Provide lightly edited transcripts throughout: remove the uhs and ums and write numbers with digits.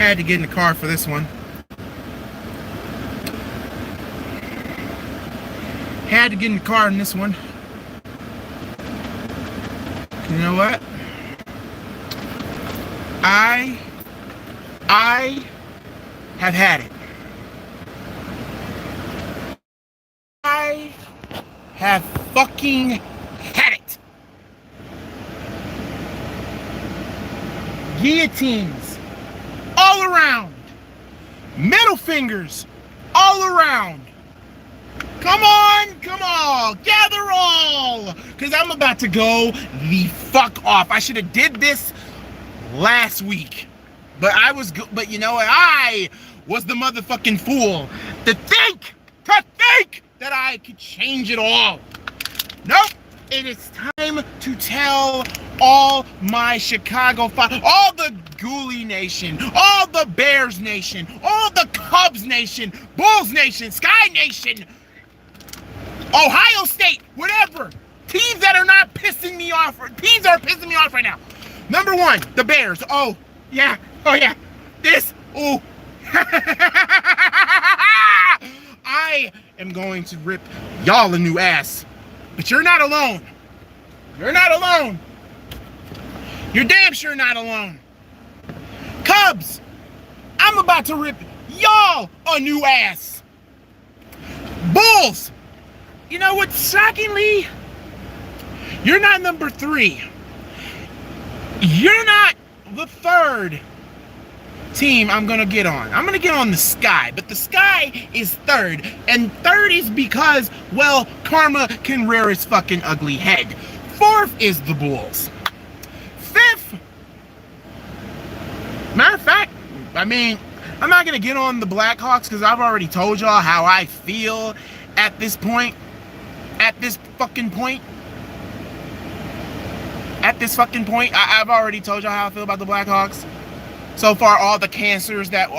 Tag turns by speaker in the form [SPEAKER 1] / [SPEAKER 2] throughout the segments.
[SPEAKER 1] Had to get in the car for this one. Had to get in the car in this one. You know what? I have had it. I have fucking had it. Guillotines all around. Middle fingers all around. Come on, gather all, because I'm about to go the fuck off. I should have did this last week, but but you know what? I was the motherfucking fool to think that I could change it all. Nope. It is time to tell all my Chicago all the Ghoulie Nation, all the Bears Nation, all the Cubs Nation, Bulls Nation, Sky Nation, Ohio State, whatever. Teams that are not pissing me off. Teams are pissing me off right now. Number one, the Bears. Oh, yeah. This. Oh. I am going to rip y'all a new ass. But you're not alone. You're not alone. You're damn sure not alone. Cubs, I'm about to rip y'all a new ass. Bulls, you know what? Shockingly, you're not number 3. You're not the 3rd team I'm gonna get on. I'm gonna get on the Sky, but the Sky is 3rd, and 3rd is because, well, karma can rear its fucking ugly head. 4th is the Bulls. 5th, matter of fact, I mean, I'm not gonna get on the Blackhawks because I've already told y'all how I feel at this point. At this fucking point. I've already told y'all how I feel about the Blackhawks. So far, all the cancers that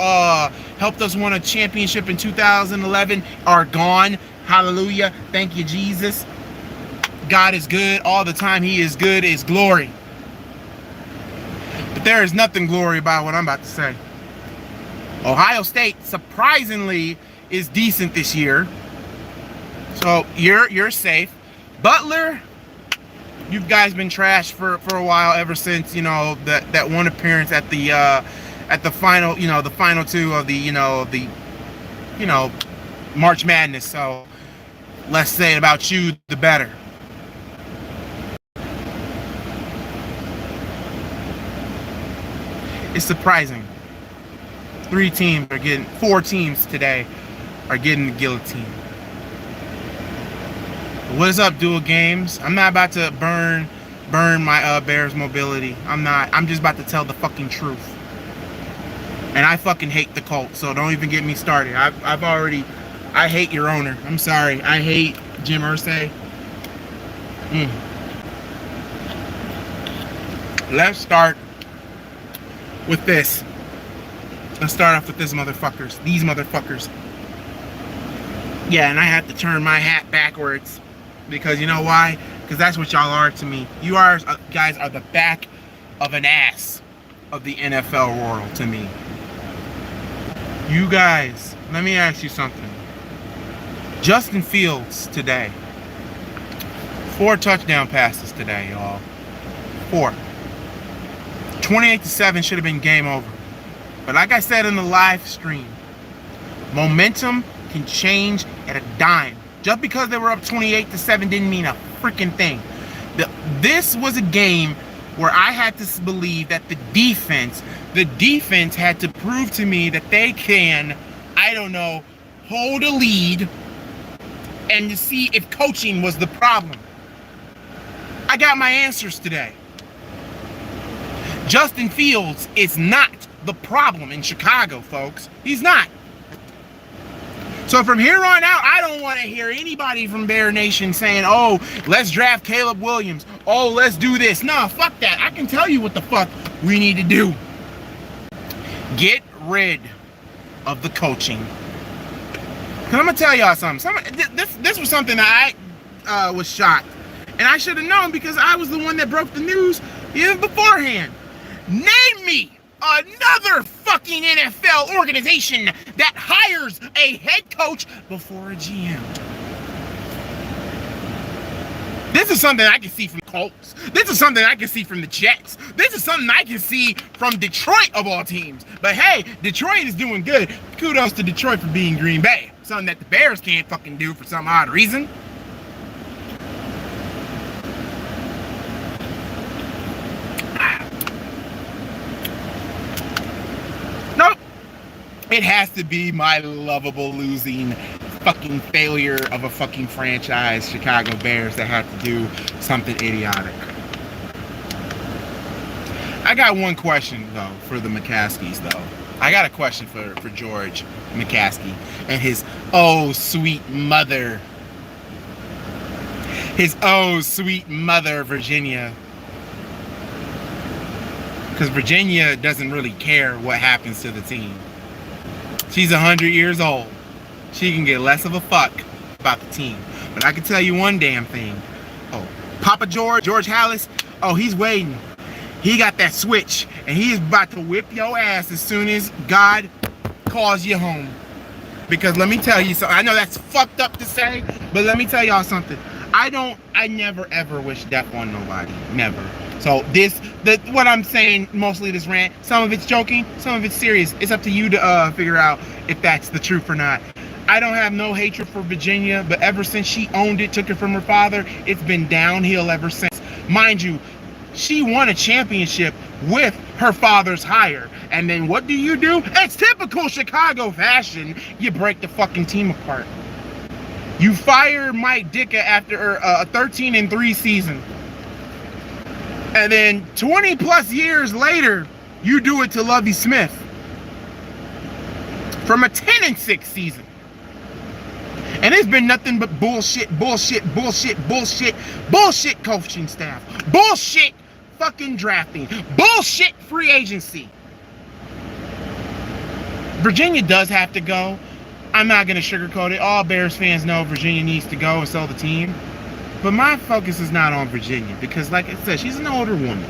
[SPEAKER 1] helped us win a championship in 2011 are gone. Hallelujah. Thank you, Jesus. God is good. All the time he is good is glory. But there is nothing glory about what I'm about to say. Ohio State, surprisingly, is decent this year. So you're safe. Butler, you guys been trashed for a while, ever since, you know, that one appearance at the final, you know, the final 2 of the March Madness. So less said about you, the better. It's surprising. 4 teams today are getting the guillotine. What is up, Dual Games? I'm not about to burn my Bears mobility. I'm not. I'm just about to tell the fucking truth. And I fucking hate the Colts, so don't even get me started. I hate your owner. I'm sorry. I hate Jim Irsay. Let's start with this. Let's start off with these motherfuckers. Yeah, and I have to turn my hat backwards. Because you know why? Because that's what y'all are to me. You guys are the back of an ass of the NFL world to me. You guys, let me ask you something. Justin Fields today. 4 touchdown passes today, y'all. 4. 28-7 should have been game over. But like I said in the live stream, momentum can change at a dime. Just because they were up 28-7 didn't mean a freaking thing. This was a game where I had to believe that the defense had to prove to me that they can, I don't know, hold a lead, and to see if coaching was the problem. I got my answers today. Justin Fields is not the problem in Chicago, folks. He's not. So from here on out, I don't want to hear anybody from Bear Nation saying, oh, let's draft Caleb Williams. Oh, let's do this. No, fuck that. I can tell you what the fuck we need to do. Get rid of the coaching. Because I'm going to tell y'all something. This was something that I was shocked. And I should have known because I was the one that broke the news even beforehand. Name me another fucking NFL organization that hires a head coach before a GM. This is something I can see from the Colts. This is something I can see from the Jets. This is something I can see from Detroit of all teams. But hey, Detroit is doing good. Kudos to Detroit for being Green Bay. Something that the Bears can't fucking do for some odd reason. Nope. It has to be my lovable losing fucking failure of a fucking franchise, Chicago Bears, that had to do something idiotic. I got one question though for the McCaskies though. I got a question for George McCaskey and his oh sweet mother. His oh sweet mother, Virginia. Because Virginia doesn't really care what happens to the team. She's 100 years old. She can get less of a fuck about the team. But I can tell you one damn thing. Oh, Papa George Hallis, oh, he's waiting. He got that switch, and he is about to whip your ass as soon as God calls you home. Because let me tell you something. I know that's fucked up to say, but let me tell y'all something. I never ever wish death on nobody. Never. So what I'm saying, mostly this rant, some of it's joking, some of it's serious. It's up to you to figure out if that's the truth or not. I don't have no hatred for Virginia, but ever since she owned it, took it from her father, it's been downhill ever since. Mind you, she won a championship with her father's hire. And then what do? It's typical Chicago fashion. You break the fucking team apart. You fire Mike Ditka after a 13-3 season. And then 20 plus years later, you do it to Lovie Smith from a 10-6 season. And it's been nothing but bullshit coaching staff. Bullshit fucking drafting. Bullshit free agency. Virginia does have to go. I'm not going to sugarcoat it. All Bears fans know Virginia needs to go and sell the team. But my focus is not on Virginia because, like I said, she's an older woman.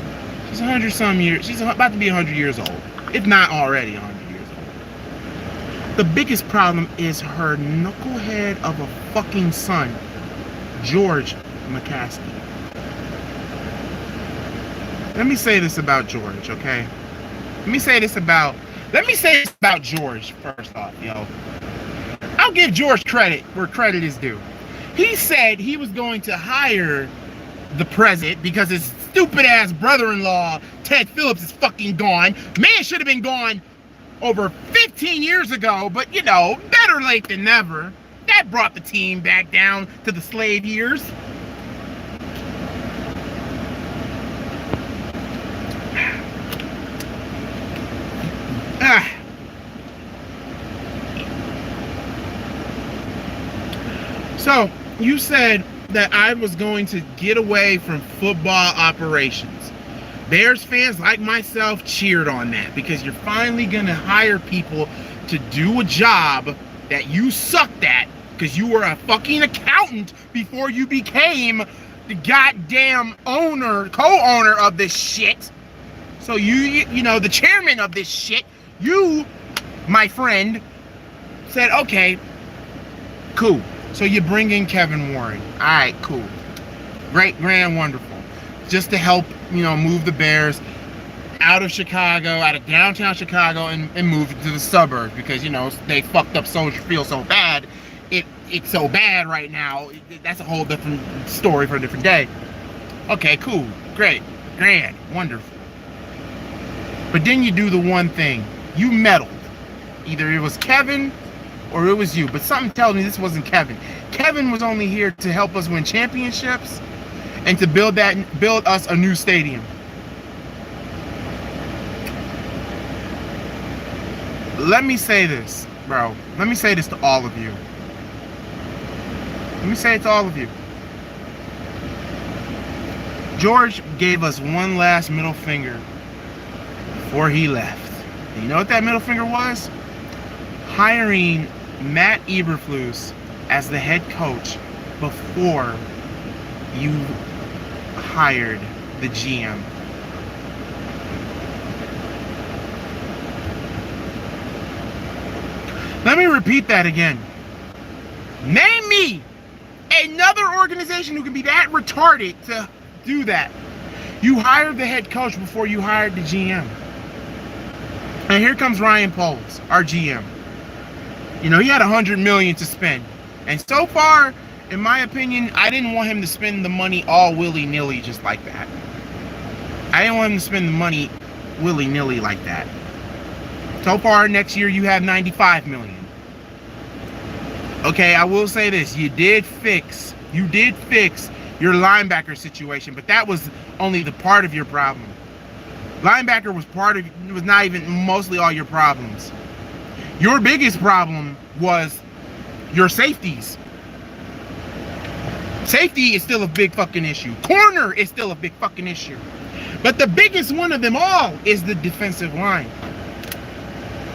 [SPEAKER 1] She's 100-some years. She's about to be 100 years old, if not already 100 years old. The biggest problem is her knucklehead of a fucking son, George McCaskey. Let me say this about George, okay? Let me say this about George first off, yo. I'll give George credit where credit is due. He said he was going to hire the president because his stupid ass brother-in-law, Ted Phillips, is fucking gone. Man should have been gone over 15 years ago, but you know, better late than never. That brought the team back down to the slave years. So, you said that I was going to get away from football operations. Bears fans like myself cheered on that because you're finally going to hire people to do a job that you sucked at because you were a fucking accountant before you became the goddamn co-owner of this shit. So you know, the chairman of this shit, you, my friend, said, okay, cool. So you bring in Kevin Warren. All right, cool. Great, grand, wonderful. Just to help, you know, move the Bears out of Chicago, out of downtown Chicago, and move it to the suburbs because, you know, they fucked up Soldier Field so bad. It's so bad right now. That's a whole different story for a different day. Okay, cool. Great. Grand. Wonderful. But then you do the one thing. You meddled. Either it was Kevin or it was you. But something tells me this wasn't Kevin. Kevin was only here to help us win championships and to build us a new stadium. Let me say this, bro. Let me say this to all of you. Let me say it to all of you. George gave us one last middle finger before he left. And you know what that middle finger was? Hiring Matt Eberflus as the head coach before you hired the GM. Let me repeat that again. Name me another organization who can be that retarded to do that. You hired the head coach before you hired the GM. And here comes Ryan Poles, our GM. You know, he had $100 million to spend. And so far, in my opinion, I didn't want him to spend the money all willy-nilly just like that. I didn't want him to spend the money willy-nilly like that. So far, next year, you have $95 million. Okay, I will say this. You did fix your linebacker situation, but that was only the part of your problem. Linebacker was not even mostly all your problems. Your biggest problem was your safeties. Safety is still a big fucking issue. Corner is still a big fucking issue. But the biggest one of them all is the defensive line.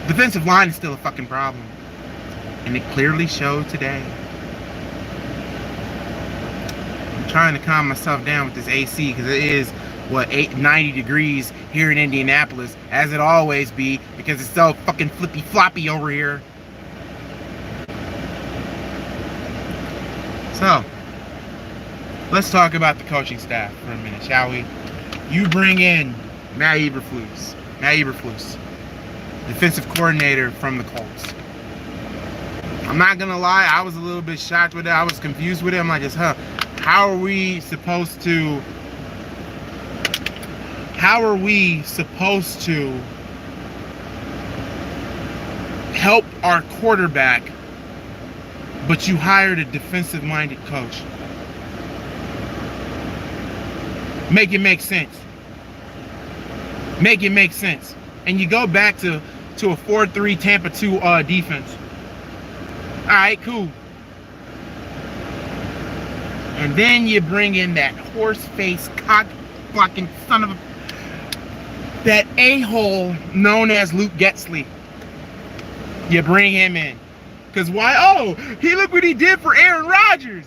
[SPEAKER 1] Defensive line is still a fucking problem. And it clearly showed today. I'm trying to calm myself down with this AC because it is, 90 degrees here in Indianapolis, as it always be, because it's so fucking flippy floppy over here. So, let's talk about the coaching staff for a minute, shall we? You bring in Matt Eberflus, defensive coordinator from the Colts. I'm not gonna lie, I was a little bit shocked with it. I was confused with it. I'm like, how are we supposed to help our quarterback, but you hired a defensive-minded coach? Make it make sense. Make it make sense. And you go back to a 4-3 Tampa 2 defense. All right, cool. And then you bring in that horse-faced, cock-blocking son of a... that a-hole known as Luke Getsley. You bring him in. Because why? Oh, look what he did for Aaron Rodgers.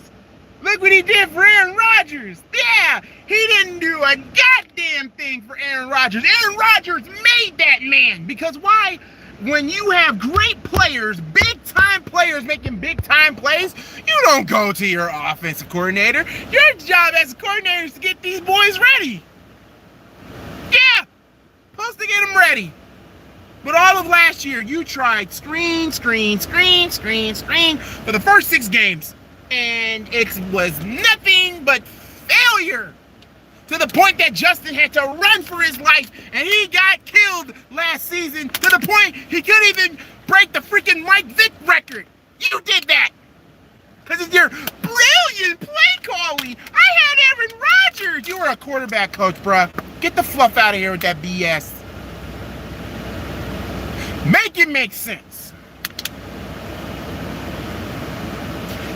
[SPEAKER 1] Look what he did for Aaron Rodgers. Yeah, he didn't do a goddamn thing for Aaron Rodgers. Aaron Rodgers made that man. Because why? When you have great players, big-time players making big-time plays, you don't go to your offensive coordinator. Your job as a coordinator is to get these boys ready. Yeah, supposed to get them ready. But all of last year, you tried screen for the first 6 games. And it was nothing but failure. To the point that Justin had to run for his life. And he got killed last season. To the point he couldn't even break the freaking Mike Vick record. You did that. Because of your brilliant play calling. I had Aaron Rodgers. You were a quarterback coach, bruh. Get the fluff out of here with that BS. Make it make sense.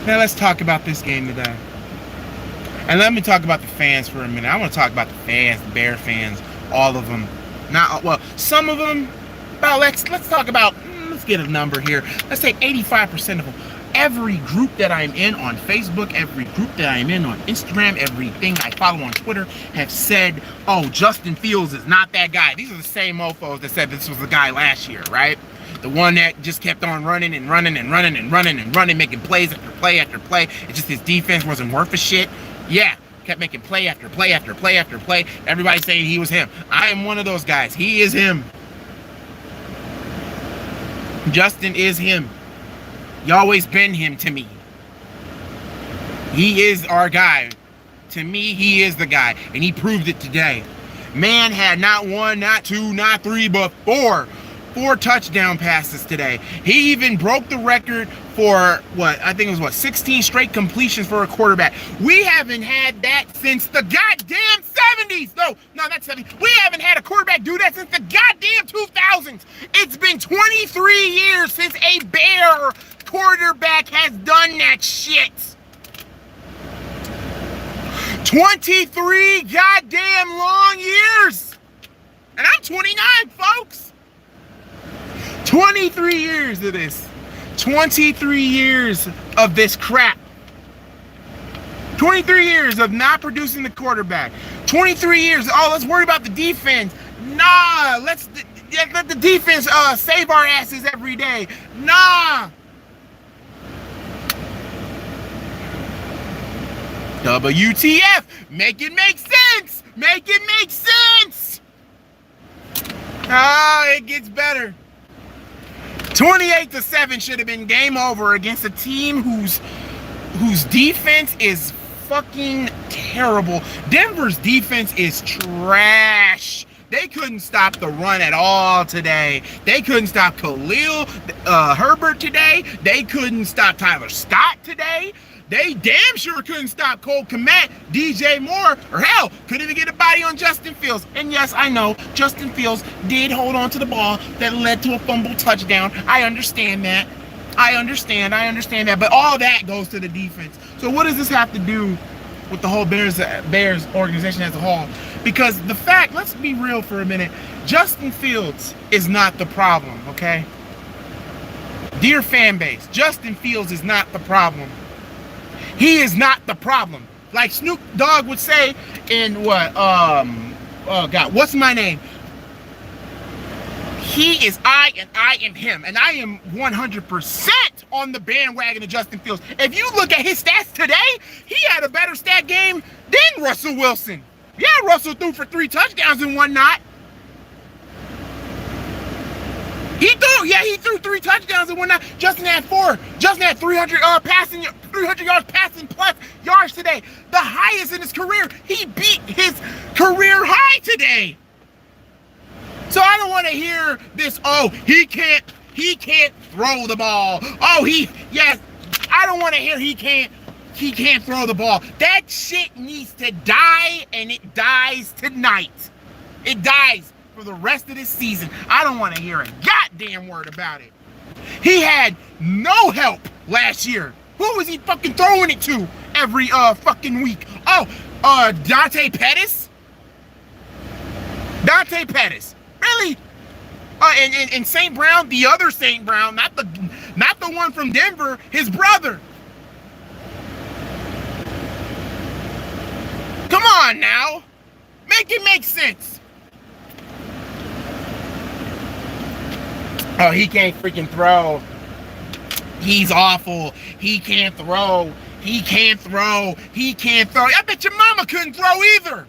[SPEAKER 1] Now let's talk about this game today. And let me talk about the fans for a minute. I want to talk about the fans, the Bear fans, all of them. Not well, some of them. Well, let's talk about. Let's get a number here. Let's say 85% of them. Every group that I'm in on Facebook, every group that I'm in on Instagram, everything I follow on Twitter have said, "Oh, Justin Fields is not that guy." These are the same mofos that said this was the guy last year, right? The one that just kept on running, making plays after play after play. It's just his defense wasn't worth a shit. Yeah, kept making play after play after play after play. Everybody saying he was him. I am one of those guys. He is him. Justin is him. He always been him to me. He is our guy. To me, he is the guy. And he proved it today. Man had not 1, not 2, not 3, but 4 touchdown passes today. He even broke the record for I think it was 16 straight completions for a quarterback. We haven't had that since the goddamn 70s. No, not 70s. We haven't had a quarterback do that since the goddamn 2000s. It's been 23 years since a Bear quarterback has done that shit. 23 goddamn long years. And I'm 29, folks. 23 years of this. 23 years of this crap. 23 years of not producing the quarterback. 23 years, let's worry about the defense. Nah, let the defense save our asses every day. Nah. WTF. Make it make sense. Make it make sense. It gets better. 28-7 should have been game over against a team whose defense is fucking terrible. Denver's defense is trash. They couldn't stop the run at all today. They couldn't stop Khalil Herbert today. They couldn't stop Tyler Scott today. They damn sure couldn't stop Cole Kmet, DJ Moore, or hell, couldn't even get a body on Justin Fields. And yes, I know, Justin Fields did hold on to the ball that led to a fumble touchdown. I understand that. I understand that. But all that goes to the defense. So what does this have to do with the whole Bears organization as a whole? Because the fact, let's be real for a minute, Justin Fields is not the problem, okay? Dear fan base, Justin Fields is not the problem. He is not the problem. Like Snoop Dogg would say in what? What's my name? He is I and I am him. And I am 100% on the bandwagon of Justin Fields. If you look at his stats today, he had a better stat game than Russell Wilson. Yeah, Russell threw for 3 touchdowns and whatnot. He threw 3 touchdowns and whatnot. Justin had 4. Justin had 300 yards passing plus yards today. The highest in his career. He beat his career high today. So I don't want to hear this, he can't throw the ball. I don't want to hear he can't throw the ball. That shit needs to die, and it dies tonight. It dies for the rest of this season. I don't want to hear a goddamn word about it. He had no help last year. Who was he fucking throwing it to every fucking week? Dante Pettis? Dante Pettis. Really? And St. Brown, the other St. Brown, not the one from Denver, his brother. Come on now. Make it make sense. Oh, he can't freaking throw. He's awful. He can't throw. He can't throw. He can't throw. I bet your mama couldn't throw either.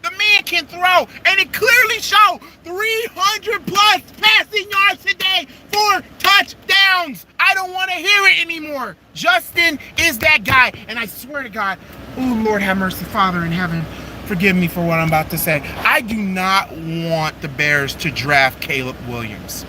[SPEAKER 1] The man can throw, and it clearly showed 300 plus passing yards today, 4 touchdowns. I don't want to hear it anymore. Justin is that guy, and I swear to God, oh Lord have mercy, Father in heaven, forgive me for what I'm about to say. I do not want the Bears to draft Caleb Williams.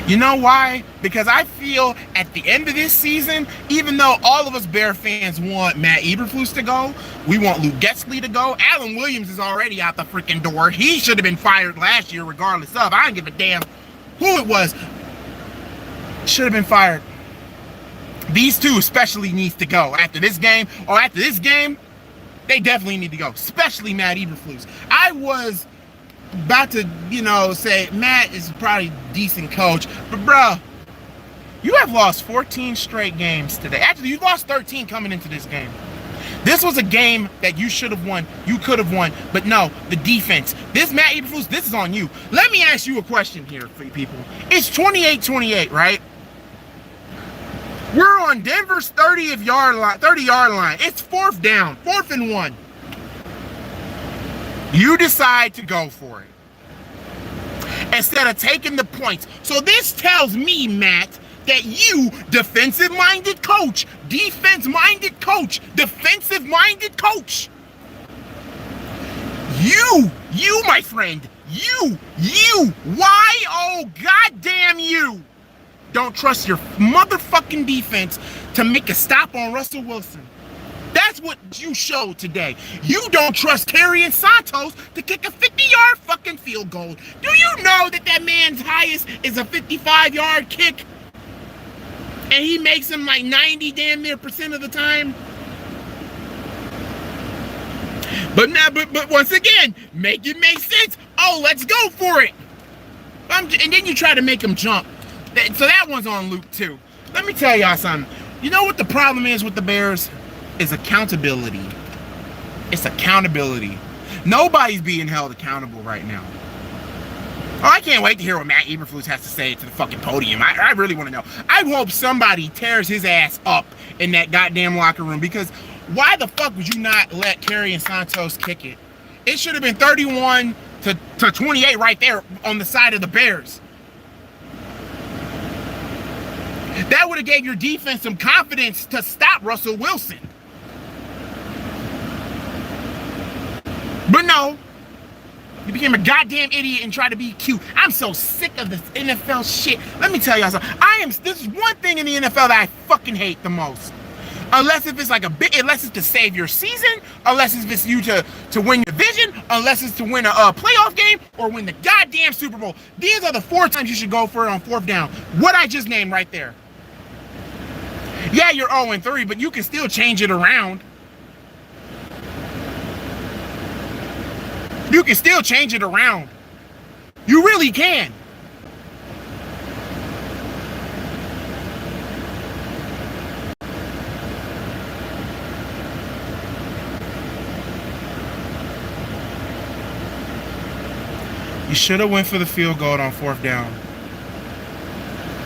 [SPEAKER 1] You know why? Because I feel at the end of this season, even though all of us Bear fans want Matt Eberflus to go, we want Luke Getsy to go, Alan Williams is already out the freaking door. He should have been fired last year regardless of. I don't give a damn who it was. Should have been fired. These two especially needs to go. After this game, they definitely need to go. Especially Matt Eberflus. I was about to, say Matt is probably a decent coach, but bro, you have lost 14 straight games today. Actually, you lost 13 coming into this game. This was a game that you should have won. You could have won, but no, the defense. This Matt Eberflus, this is on you. Let me ask you a question here, people. It's 28-28, right? We're on Denver's 30-yard line. It's 4th down, 4th and 1. You decide to go for it instead of taking the points. So this tells me, Matt, that you, defensive-minded coach, defense-minded coach, defensive-minded coach, you, my friend, you, why, oh, goddamn you, don't trust your motherfucking defense to make a stop on Russell Wilson. That's what you showed today. You don't trust Kerryon Santos to kick a 50-yard fucking field goal. Do you know that man's highest is a 55-yard kick? And he makes them like 90 damn near % of the time? But once again, make it make sense. Oh, let's go for it. And then you try to make him jump. So that one's on Luke too. Let me tell y'all something. You know what the problem is with the Bears? Is accountability. It's accountability. Nobody's being held accountable right now. Oh, I can't wait to hear what Matt Eberflus has to say to the fucking podium. I really want to know. I hope somebody tears his ass up in that goddamn locker room, because why the fuck would you not let Kerry and Santos kick it? It should have been 31 to 28 right there on the side of the Bears. That would have gave your defense some confidence to stop Russell Wilson. But no, you became a goddamn idiot and tried to be cute. I'm so sick of this NFL shit. Let me tell y'all something. This is one thing in the NFL that I fucking hate the most. Unless if it's like unless it's to save your season, unless it's you to win your division, unless it's to win a playoff game or win the goddamn Super Bowl. These are the 4 times you should go for it on 4th down. What I just named right there. Yeah, you're 0-3, but you can still change it around. You can still change it around. You really can. You should have went for the field goal on 4th down.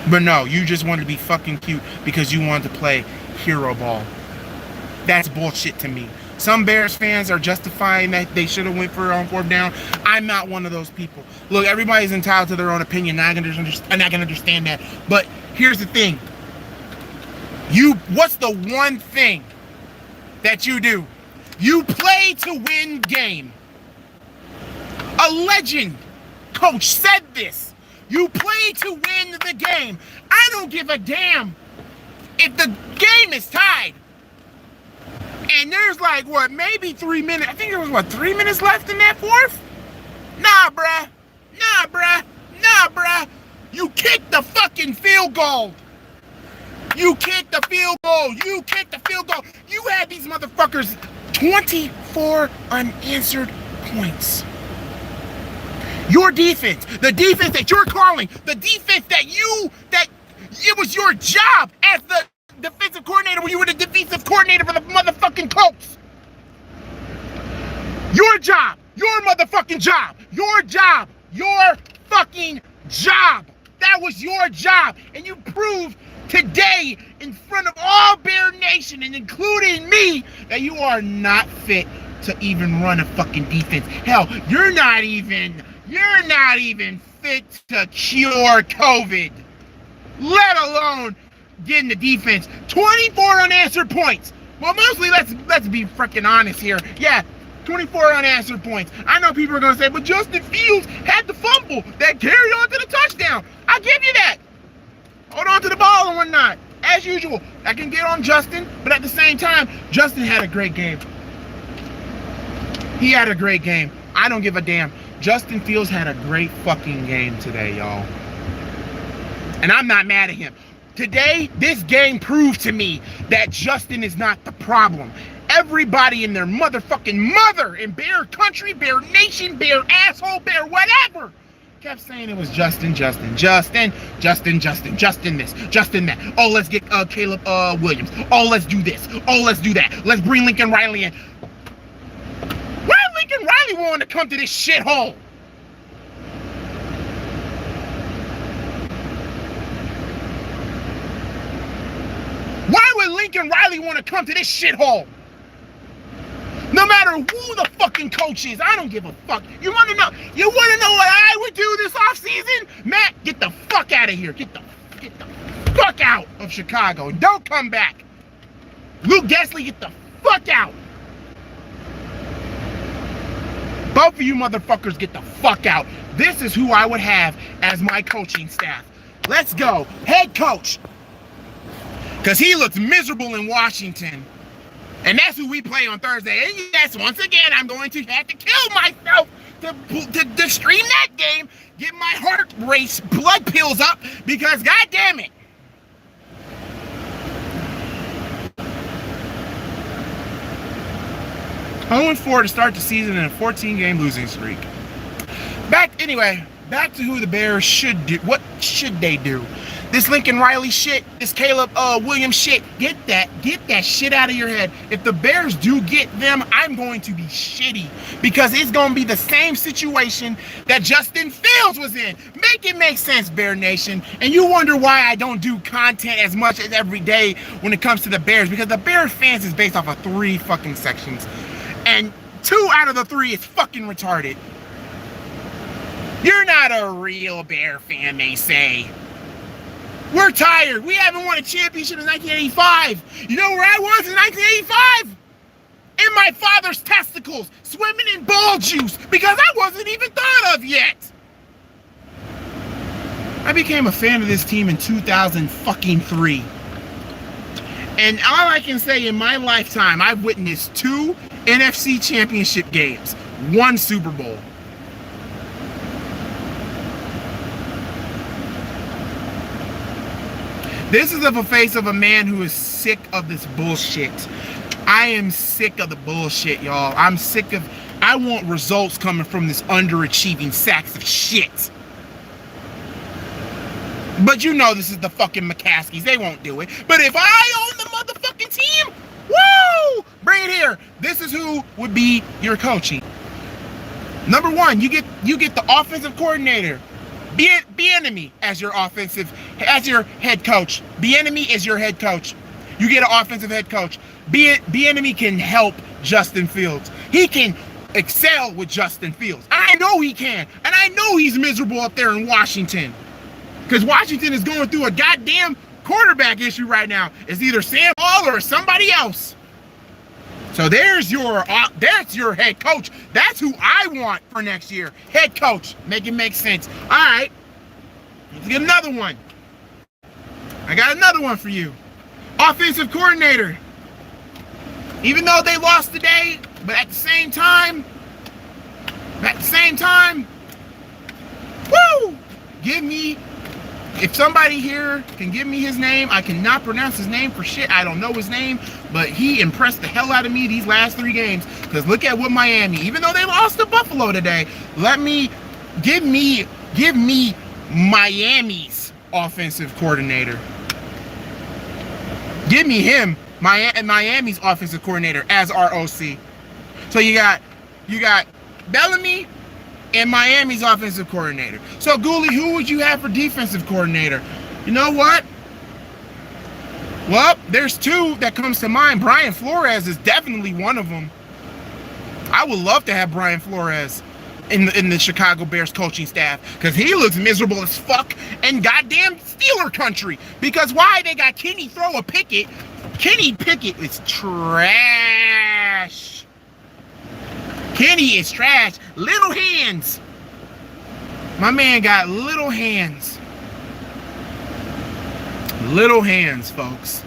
[SPEAKER 1] But no, you just wanted to be fucking cute because you wanted to play hero ball. That's bullshit to me. Some Bears fans are justifying that they should have went for it on 4th down. I'm not one of those people. Look, everybody's entitled to their own opinion. I can understand that. But here's the thing. What's the one thing that you do? You play to win game. A legend coach said this. You play to win the game. I don't give a damn if the game is tied. And there's like, maybe 3 minutes. I think there was, 3 minutes left in that 4th? Nah, bruh. You kicked the fucking field goal. You kicked the field goal. You had these motherfuckers 24 unanswered points. Your defense, the defense that you're calling, the defense that it was your job as the defensive coordinator when you were the defensive coordinator for the motherfucking Colts. Your job, your motherfucking job, your fucking job. That was your job. And you proved today in front of all Bear Nation and including me that you are not fit to even run a fucking defense. Hell, you're not even fit to cure COVID, let alone getting the defense 24 unanswered points. Well, mostly let's be freaking honest here. Yeah, 24 unanswered points. I know people are gonna say, but Justin Fields had the fumble that carried on to the touchdown. I'll give you that. Hold on to the ball and whatnot. As usual, I can get on Justin, but at the same time, Justin had a great game. He had a great game. I don't give a damn. Justin Fields had a great fucking game today, y'all. And I'm not mad at him. Today, this game proved to me that Justin is not the problem. Everybody in their motherfucking mother in Bear Country, Bear Nation, Bear asshole, Bear whatever, kept saying it was Justin this, Justin that. Oh, let's get Caleb Williams. Oh, let's do this. Oh, let's do that. Let's bring Lincoln Riley in. Why Lincoln Riley want to come to this shithole? Why would Lincoln Riley want to come to this shithole? No matter who the fucking coach is, I don't give a fuck. You want to know what I would do this offseason? Matt, get the fuck out of here. Get the fuck out of Chicago and don't come back. Luke Gessley, get the fuck out. Both of you motherfuckers get the fuck out. This is who I would have as my coaching staff. Let's go. Head coach. Because he looks miserable in Washington. And that's who we play on Thursday. And yes, once again, I'm going to have to kill myself to stream that game, get my heart race blood pills up, because God damn it. Oh, 4 to start the season in a 14-game losing streak. Back to who the Bears should do. What should they do? This Lincoln Riley shit, this Caleb Williams shit, get that shit out of your head. If the Bears do get them, I'm going to be shitty because it's going to be the same situation that Justin Fields was in. Make it make sense, Bear Nation. And you wonder why I don't do content as much as every day when it comes to the Bears, because the Bears fans is based off of 3 fucking sections. And 2 out of the 3 is fucking retarded. You're not a real Bear fan, they say. We're tired. We haven't won a championship in 1985. You know where I was in 1985? In my father's testicles, swimming in ball juice, because I wasn't even thought of yet. I became a fan of this team in 2003. And all I can say, in my lifetime, I've witnessed 2 NFC championship games, 1 Super Bowl. This is the face of a man who is sick of this bullshit. I am sick of the bullshit, y'all. I'm sick of... I want results coming from this underachieving sacks of shit. But you know this is the fucking McCaskies. They won't do it. But if I own the motherfucking team, woo! Bring it here. This is who would be your coaching. Number 1, you get the offensive coordinator. Bieniemy as your head coach. Bieniemy is your head coach. You get an offensive head coach. Bieniemy can help Justin Fields. He can excel with Justin Fields. I know he can. And I know he's miserable up there in Washington. Because Washington is going through a goddamn quarterback issue right now. It's either Sam Hall or somebody else. So that's your head coach. That's who I want for next year. Head coach. Make it make sense. All right. Let's get another one. I got another one for you. Offensive coordinator. Even though they lost today, but at the same time, woo! Give me... If somebody here can give me his name, I cannot pronounce his name for shit. I don't know his name, but he impressed the hell out of me these last 3 games. Because look at what Miami, even though they lost to Buffalo today, give me Miami's offensive coordinator. Give me him, Miami's offensive coordinator as our OC. So you got Bellamy and Miami's offensive coordinator. So, Goolie, who would you have for defensive coordinator? You know what? Well, there's 2 that comes to mind. Brian Flores is definitely one of them. I would love to have Brian Flores in the Chicago Bears coaching staff, because he looks miserable as fuck in goddamn Steeler country. Because why? They got Kenny Pickett. Kenny Pickett is trash. Kenny is trash. Little hands. My man got little hands. Little hands, folks.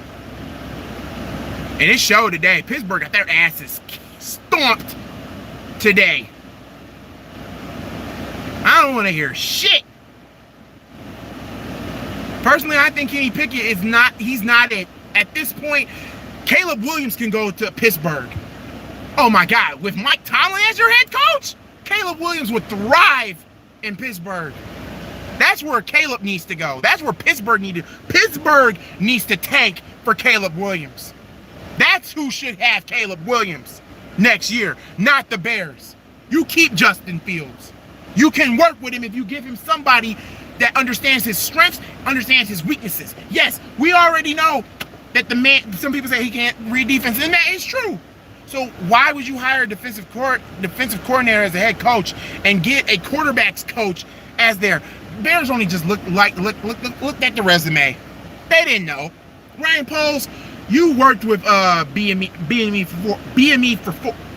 [SPEAKER 1] And it showed today. Pittsburgh got their asses stomped today. I don't want to hear shit. Personally, I think Kenny Pickett he's not it. At this point, Caleb Williams can go to Pittsburgh. Oh my God, with Mike Tomlin as your head coach, Caleb Williams would thrive in Pittsburgh. That's where Caleb needs to go. That's where Pittsburgh needs to tank for Caleb Williams. That's who should have Caleb Williams next year, not the Bears. You keep Justin Fields. You can work with him if you give him somebody that understands his strengths, understands his weaknesses. Yes, we already know that some people say he can't read defense, and that is true. So why would you hire a defensive coordinator as a head coach and get a quarterback's coach as their... Bears only just looked at the resume. They didn't know. Ryan Poles, you worked with BME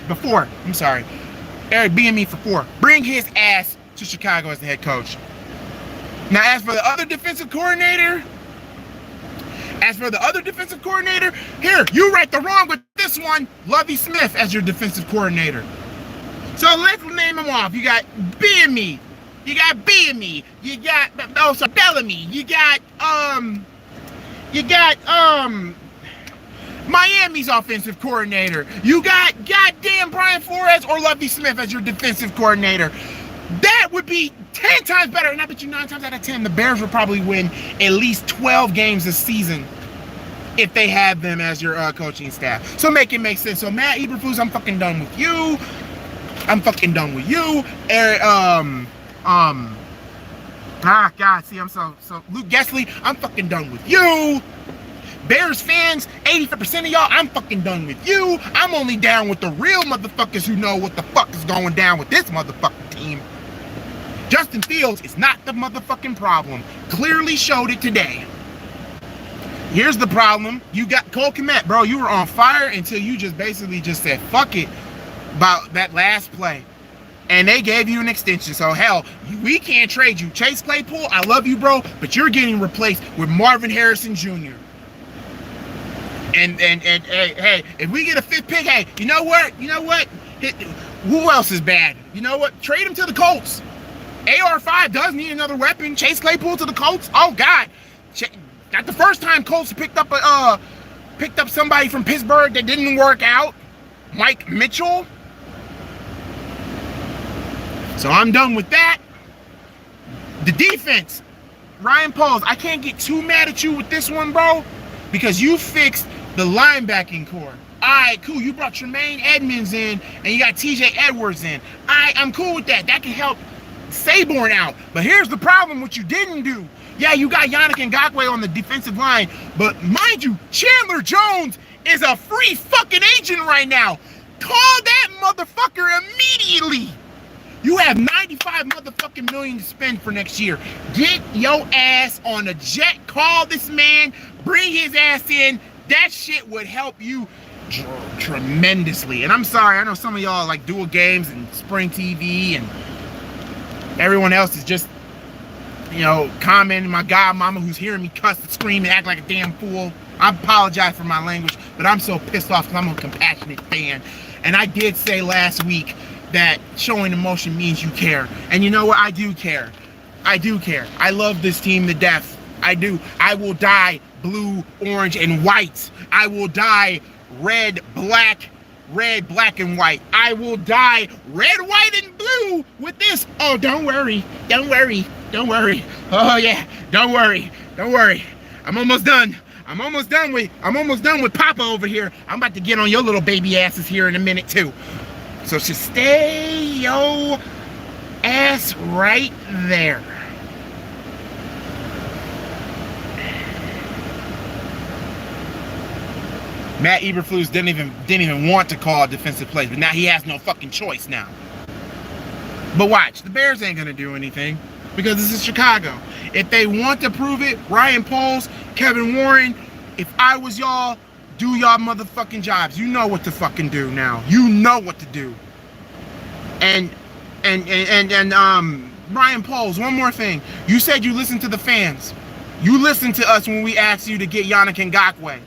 [SPEAKER 1] before. I'm sorry. Eric BME for 4. Bring his ass to Chicago as the head coach. Now, as for the other defensive coordinator, here, you right the wrong with this one. Lovie Smith as your defensive coordinator. So let's name them off. You got BME. You got Bellamy. You got Miami's offensive coordinator. You got goddamn Brian Flores or Lovie Smith as your defensive coordinator. That would be 10 times better. And I bet you 9 times out of 10, the Bears would probably win at least 12 games this season if they have them as your coaching staff. So make it make sense. So Matt Eberflus, I'm fucking done with you. I'm fucking done with you. God, see, I'm so Luke Gessley, I'm fucking done with you. Bears fans, 85% of y'all, I'm fucking done with you. I'm only down with the real motherfuckers who know what the fuck is going down with this motherfucking team. Justin Fields is not the motherfucking problem. Clearly showed it today. Here's the problem. You got Cole Kmet, bro. You were on fire until you just basically just said fuck it about that last play. And they gave you an extension. So hell, we can't trade you. Chase Claypool, I love you, bro, but you're getting replaced with Marvin Harrison Jr. And hey, if we get a 5th pick, hey, you know what? Who else is bad? You know what? Trade him to the Colts. AR5 does need another weapon. Chase Claypool to the Colts. Oh God, not the first time Colts picked up somebody from Pittsburgh that didn't work out. Mike Mitchell. So I'm done with that. The defense, Ryan Pauls. I can't get too mad at you with this one, bro, because you fixed the linebacking core. All right, cool. You brought Tremaine Edmonds in, and you got TJ Edwards in. All right, I'm cool with that. That can help Saborn out. But here's the problem, what you didn't do. Yeah, you got Yannick Ngakoue on the defensive line, but mind you, Chandler Jones is a free fucking agent right now. Call that motherfucker immediately. You have 95 motherfucking million to spend for next year. Get your ass on a jet. Call this man. Bring his ass in. That shit would help you tremendously. And I'm sorry, I know some of y'all like dual games and Spring TV, and everyone else is just, you know, commenting. My godmama who's hearing me cuss and scream and act like a damn fool. I apologize for my language, but I'm so pissed off because I'm a compassionate fan. And I did say last week that showing emotion means you care. And you know what? I do care. I do care. I love this team to death. I do. I will die blue, orange, and white. I will die red, black, and white. I will die red, white, and blue with this. Oh, don't worry. Don't worry. Don't worry. Oh yeah. Don't worry. Don't worry. I'm almost done. I'm almost done with Papa over here. I'm about to get on your little baby asses here in a minute too. So just stay your ass right there. Matt Eberflus didn't even want to call defensive plays, but now he has no fucking choice now. But watch, the Bears ain't gonna do anything because this is Chicago. If they want to prove it, Ryan Pauls, Kevin Warren, if I was y'all, do y'all motherfucking jobs. You know what to fucking do now. You know what to do. And Ryan Pauls, one more thing. You said you listened to the fans. You listened to us when we asked you to get Yannick Ngakoue.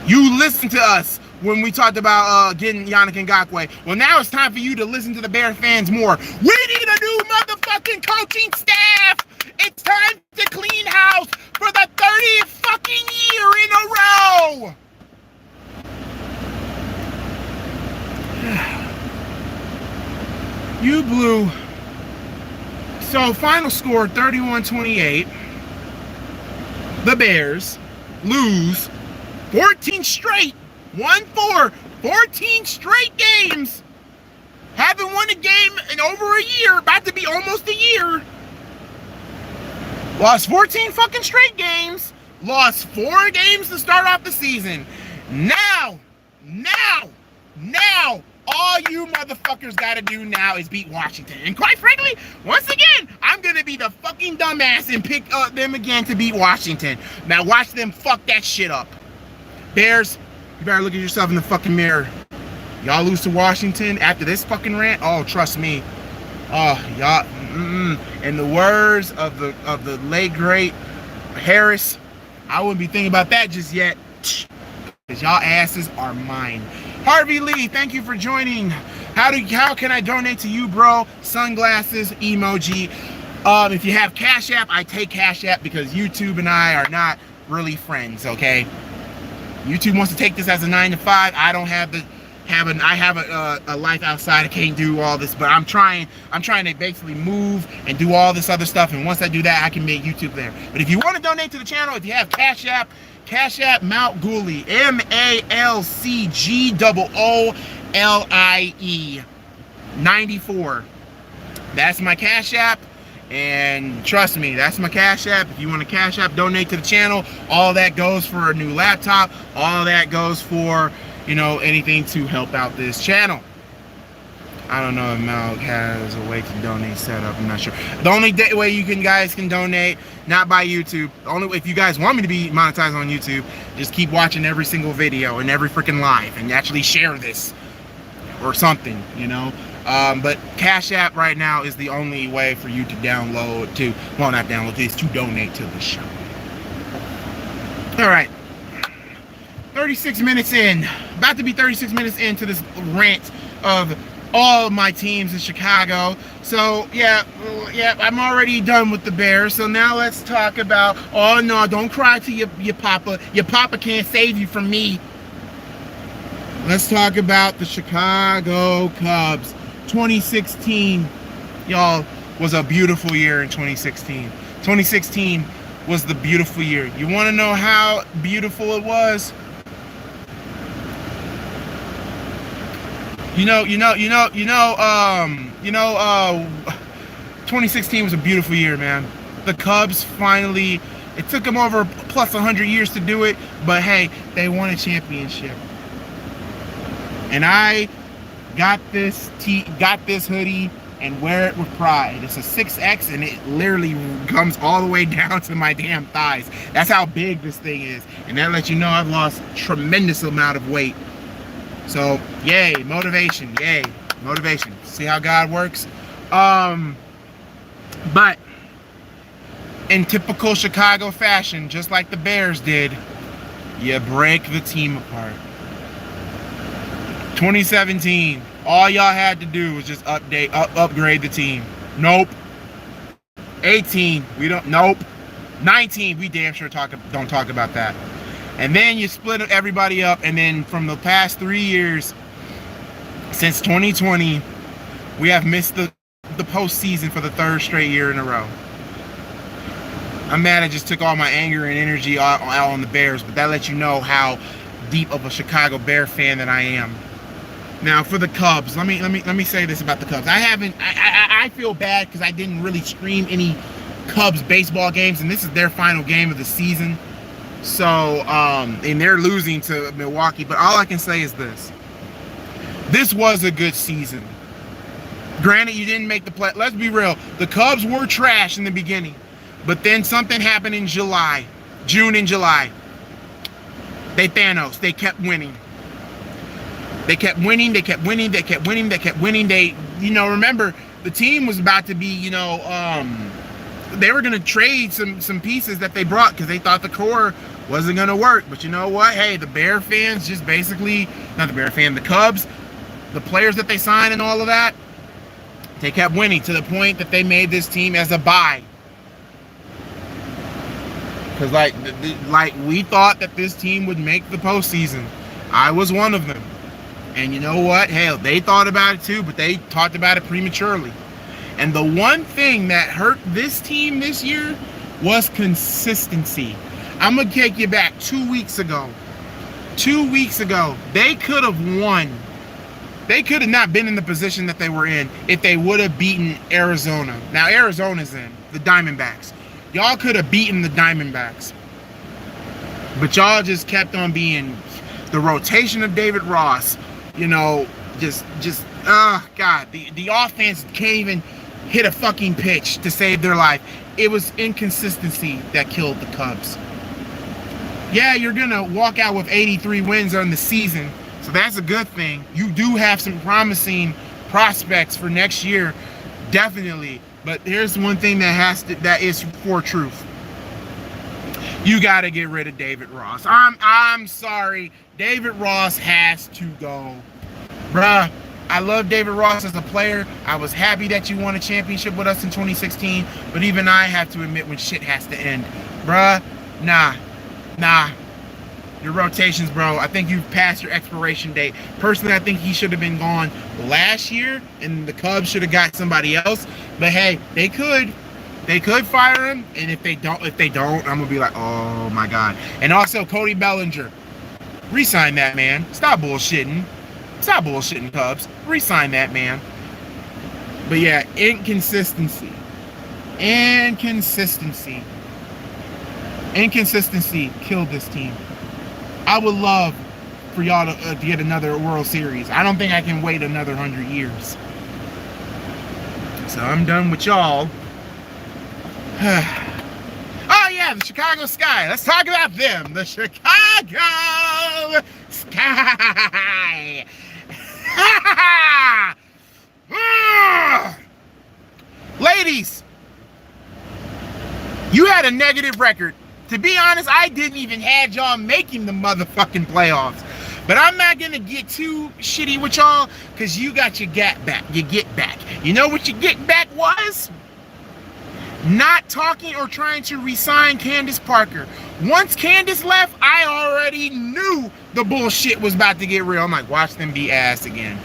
[SPEAKER 1] You listened to us when we talked about getting Yannick Ngakoue. Well, now it's time for you to listen to the Bear fans more. We need a new motherfucking coaching staff. It's time to clean house for the 30th fucking year in a row. You blew. So final score 31-28. The Bears lose 14 straight. 1-4. 14 straight games. Haven't won a game in over a year. About to be almost a year. Lost 14 fucking straight games. Lost 4 games to start off the season. Now, all you motherfuckers gotta do now is beat Washington. And quite frankly, once again, I'm gonna be the fucking dumbass and pick them again to beat Washington. Now watch them fuck that shit up. Bears, you better look at yourself in the fucking mirror. Y'all lose to Washington after this fucking rant? Oh, trust me. Oh, y'all, in the words of the late great Harris, I wouldn't be thinking about that just yet. Because y'all asses are mine. Harvey Lee, thank you for joining. How can I donate to you, bro? Sunglasses, emoji. If you have Cash App, I take Cash App because YouTube and I are not really friends, okay? YouTube wants to take this as a 9 to 5. I don't have I have a life outside. I can't do all this, but I'm trying to basically move and do all this other stuff. And once I do that, I can make YouTube there. But if you want to donate to the channel, if you have Cash App Malcgoolie, Malcgoolie 94. That's my Cash App. And trust me, that's my Cash App. If you want to Cash App, donate to the channel. All that goes for a new laptop. All that goes for, you know, anything to help out this channel. I don't know if Mal has a way to donate set up. I'm not sure. The only way you guys can donate, not by YouTube. The only way, if you guys want me to be monetized on YouTube, just keep watching every single video and every freaking live and actually share this or something, you know. But Cash App right now is the only way for you to download to, well, not download, is to donate to the show. All right, 36 minutes in, about to be 36 minutes into this rant of all my teams in Chicago. So yeah, I'm already done with the Bears. So now let's talk about, oh no, don't cry to your papa. Your papa can't save you from me. Let's talk about the Chicago Cubs. 2016, y'all, was a beautiful year in 2016. 2016 was the beautiful year. You want to know how beautiful it was? 2016 was a beautiful year, man. The Cubs finally, it took them over plus 100 years to do it, but hey, they won a championship. And I got this hoodie and wear it with pride. It's a 6X and it literally comes all the way down to my damn thighs. That's how big this thing is. And that lets you know I've lost a tremendous amount of weight. So yay, motivation, yay, motivation. See how God works? But in typical Chicago fashion, just like the Bears did, you break the team apart. 2017, all y'all had to do was just upgrade the team. Nope. 18, we don't. Nope. 19, we damn sure don't talk about that. And then you split everybody up, and then from the past 3 years, since 2020, we have missed the postseason for the third straight year in a row. I'm mad I just took all my anger and energy out on the Bears, but that lets you know how deep of a Chicago Bear fan that I am. Now for the Cubs, let me say this about the Cubs. I feel bad because I didn't really stream any Cubs baseball games, and this is their final game of the season. So and they're losing to Milwaukee, but all I can say is this. This was a good season. Granted, you didn't make the play. Let's be real. The Cubs were trash in the beginning, but then something happened in June and July. They kept winning. They kept winning. They remember, the team was about to be, they were going to trade some pieces that they brought because they thought the core wasn't going to work. But you know what? Hey, the Bear fans just basically, not the Bear fan, the Cubs, the players that they signed and all of that, they kept winning to the point that they made this team as a buy. Because like we thought that this team would make the postseason. I was one of them. And you know what? Hell, they thought about it too, but they talked about it prematurely. And the one thing that hurt this team this year was consistency. I'm going to take you back 2 weeks ago. 2 weeks ago, they could have won. They could have not been in the position that they were in if they would have beaten Arizona. Now, Arizona's in, the Diamondbacks. Y'all could have beaten the Diamondbacks. But y'all just kept on being the rotation of David Ross. God, the offense can't even hit a fucking pitch to save their life. It was inconsistency that killed the Cubs. Yeah, you're going to walk out with 83 wins on the season, so that's a good thing. You do have some promising prospects for next year, definitely. But here's one thing that is for truth. You got to get rid of David Ross. I'm sorry. David Ross has to go. Bruh, I love David Ross as a player. I was happy that you won a championship with us in 2016. But even I have to admit when shit has to end. Bruh, nah. your rotations, bro. I think you've passed your expiration date. Personally, I think he should have been gone last year, and the Cubs should have got somebody else. But hey, they could fire him, and if they don't, I'm gonna be like, oh my god. And also Cody Bellinger, re-sign that man. Stop bullshitting, Cubs. Re-sign that man. But yeah, inconsistency killed this team. I would love for y'all to get another World Series. I don't think I can wait another 100 years. So I'm done with y'all. Oh yeah, the Chicago Sky. Let's talk about them. The Chicago Sky. Ladies, you had a negative record. To be honest, I didn't even have y'all making the motherfucking playoffs. But I'm not going to get too shitty with y'all because you got your get back. You know what your get back was? Not talking or trying to re-sign Candace Parker. Once Candace left, I already knew the bullshit was about to get real. I'm like, watch them be ass again.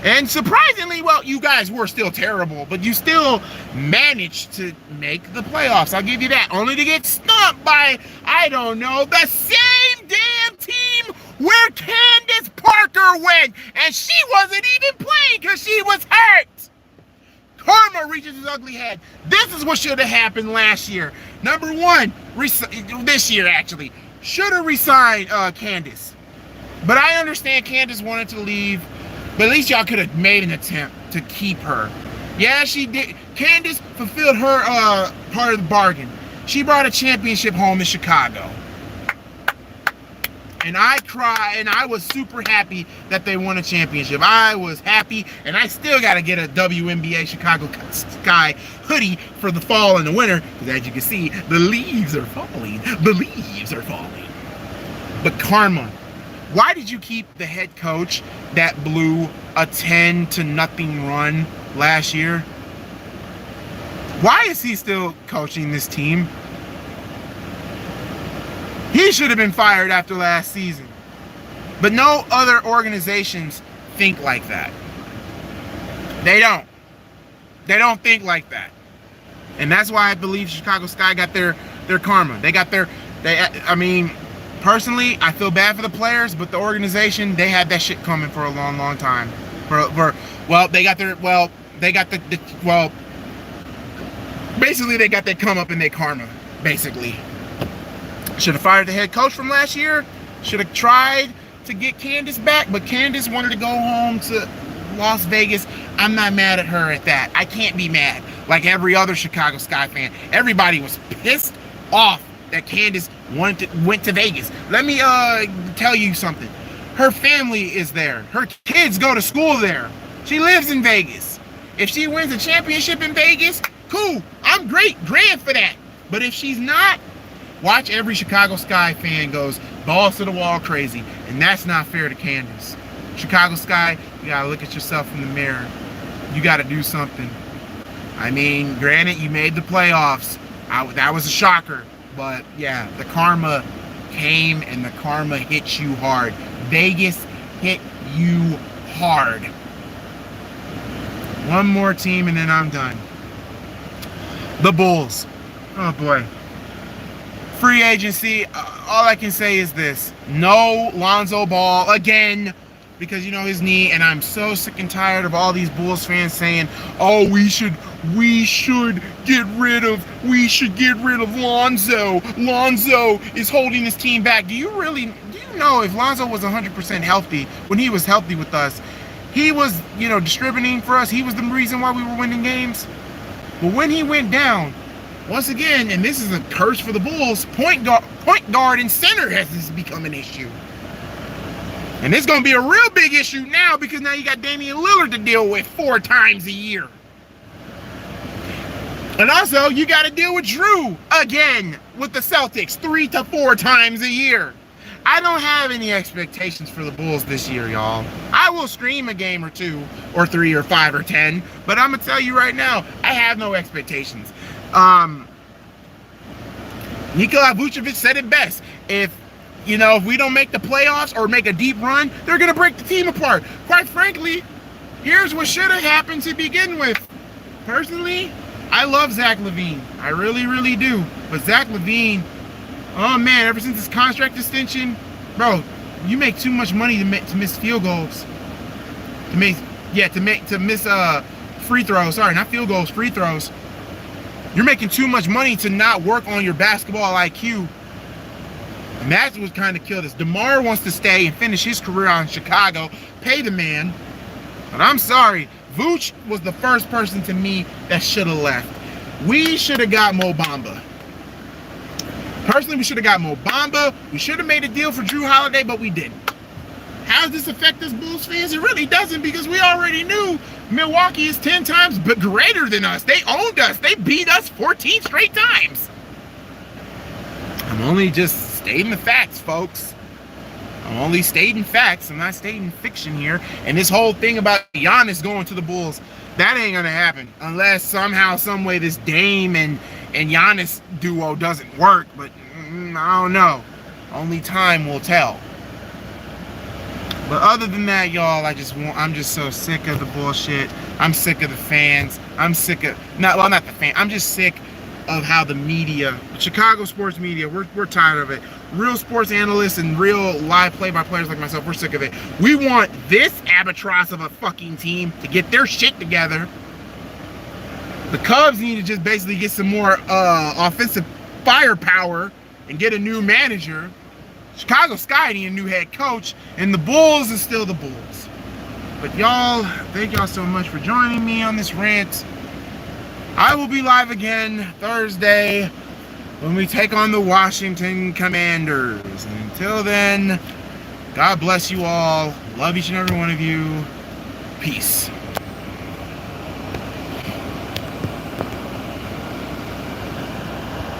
[SPEAKER 1] And surprisingly, well, you guys were still terrible, but you still managed to make the playoffs. I'll give you that. Only to get stomped by, I don't know, the same damn team where Candace Parker went. And she wasn't even playing because she was hurt. Karma reaches its ugly head. This is what should have happened last year. Number one, this year actually, should have resigned Candace. But I understand Candace wanted to leave. But at least y'all could have made an attempt to keep her. Yeah, she did. Candace fulfilled her part of the bargain. She brought a championship home to Chicago. And I cried, and I was super happy that they won a championship. I was happy, and I still got to get a WNBA Chicago Sky hoodie for the fall and the winter. Because as you can see, the leaves are falling. The leaves are falling. But karma. Why did you keep the head coach that blew a 10-0 run last year? Why is he still coaching this team? He should have been fired after last season. But no other organizations think like that. They don't. They don't think like that. And that's why I believe Chicago Sky got their karma. They got their, I mean, personally, I feel bad for the players, but the organization, they had that shit coming for a long, long time. Basically they got their come up and their karma, basically. Should have fired the head coach from last year. Should have tried to get Candace back, but Candace wanted to go home to Las Vegas. I'm not mad at her at that. I can't be mad. Like every other Chicago Sky fan, everybody was pissed off that Candace went to Vegas. Let me tell you something. Her family is there. Her kids go to school there. She lives in Vegas. If she wins a championship in Vegas, cool. I'm grand for that. But if she's not, watch every Chicago Sky fan goes balls to the wall crazy. And that's not fair to Candace. Chicago Sky, you gotta look at yourself in the mirror. You gotta do something. I mean, granted, you made the playoffs. That was a shocker. But yeah, the karma came and the karma hit you hard. Vegas hit you hard. One more team and then I'm done. The Bulls. Oh boy. Free agency. All I can say is this. No Lonzo Ball again. Because you know his knee, and I'm so sick and tired of all these Bulls fans saying, oh, we should get rid of Lonzo. Lonzo is holding his team back. Do you know if Lonzo was 100% healthy, when he was healthy with us, he was, distributing for us. He was the reason why we were winning games. But when he went down, once again, and this is a curse for the Bulls, point guard and center has become an issue. And it's going to be a real big issue now because now you got Damian Lillard to deal with 4 times a year. And also, you got to deal with Drew again with the Celtics 3 to 4 times a year. I don't have any expectations for the Bulls this year, y'all. I will stream a game or 2 or 3 or 5 or 10, but I'm going to tell you right now, I have no expectations. Nikola Vucevic said it best. If you know, if we don't make the playoffs or make a deep run, they're going to break the team apart. Quite frankly, here's what should have happened to begin with. Personally, I love Zach LaVine. I really, really do. But Zach LaVine, oh man, ever since his contract extension, bro, you make too much money to miss field goals. To miss free throws. Sorry, not field goals, free throws. You're making too much money to not work on your basketball IQ. And that's what kind of killed us. DeMar wants to stay and finish his career out in Chicago. Pay the man. But I'm sorry. Vooch was the first person to me that should have left. We should have got Mo Bamba. Personally, we should have got Mo Bamba. We should have made a deal for Drew Holiday, but we didn't. How does this affect us Bulls fans? It really doesn't, because we already knew Milwaukee is 10 times but greater than us. They owned us. They beat us 14 straight times. I'm only just stating the facts, folks. I'm only stating facts. I'm not stating fiction here. And this whole thing about Giannis going to the Bulls, that ain't gonna happen unless somehow, some way, this Dame and Giannis duo doesn't work. But I don't know. Only time will tell. But other than that, y'all, I'm just so sick of the bullshit. I'm sick of the fans. I'm sick of not the fan. I'm just sick of how the media, Chicago sports media, we're tired of it. Real sports analysts and real live play-by-players like myself, we're sick of it. We want this albatross of a fucking team to get their shit together. The Cubs need to just basically get some more offensive firepower and get a new manager. Chicago Sky need a new head coach, and the Bulls is still the Bulls. But y'all, thank y'all so much for joining me on this rant. I will be live again Thursday when we take on the Washington Commanders. And until then, God bless you all. Love each and every one of you. Peace.